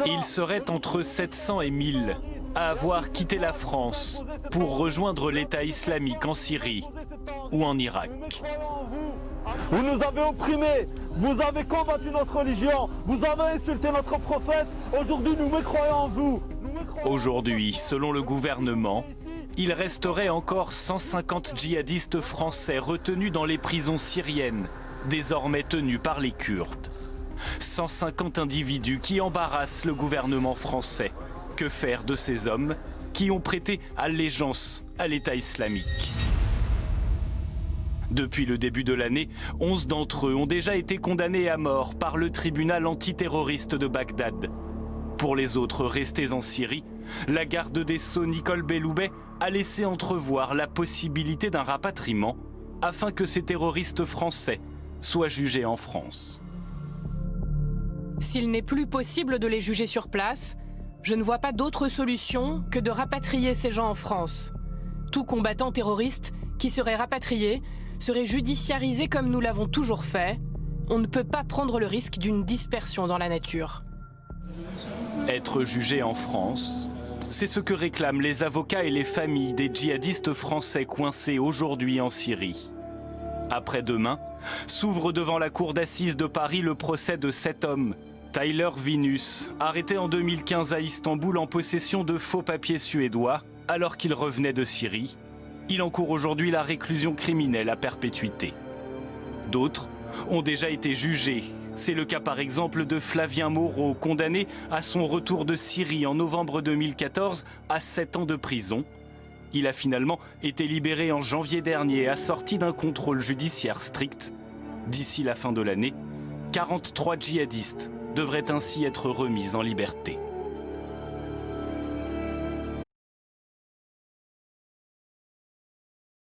Il serait entre 700 et 1000 à avoir quitté la France pour rejoindre l'État islamique en Syrie ou en Irak. Vous nous avez opprimés, vous avez combattu notre religion, vous avez insulté notre prophète, aujourd'hui nous mécroyons en vous. Aujourd'hui, selon le gouvernement, il resterait encore 150 djihadistes français retenus dans les prisons syriennes, désormais tenues par les Kurdes. 150 individus qui embarrassent le gouvernement français. Que faire de ces hommes qui ont prêté allégeance à l'État islamique? Depuis le début de l'année, 11 d'entre eux ont déjà été condamnés à mort par le tribunal antiterroriste de Bagdad. Pour les autres restés en Syrie, la garde des Sceaux Nicole Belloubet a laissé entrevoir la possibilité d'un rapatriement afin que ces terroristes français soient jugés en France. S'il n'est plus possible de les juger sur place, je ne vois pas d'autre solution que de rapatrier ces gens en France. Tout combattant terroriste qui serait rapatrié serait judiciarisé comme nous l'avons toujours fait. On ne peut pas prendre le risque d'une dispersion dans la nature. Être jugé en France, c'est ce que réclament les avocats et les familles des djihadistes français coincés aujourd'hui en Syrie. Après-demain, s'ouvre devant la cour d'assises de Paris le procès de 7 hommes. Tyler Vinus, arrêté en 2015 à Istanbul en possession de faux papiers suédois alors qu'il revenait de Syrie. Il encourt aujourd'hui la réclusion criminelle à perpétuité. D'autres ont déjà été jugés. C'est le cas par exemple de Flavien Moreau, condamné à son retour de Syrie en novembre 2014 à 7 ans de prison. Il a finalement été libéré en janvier dernier, assorti d'un contrôle judiciaire strict. D'ici la fin de l'année, 43 djihadistes devraient ainsi être remis en liberté.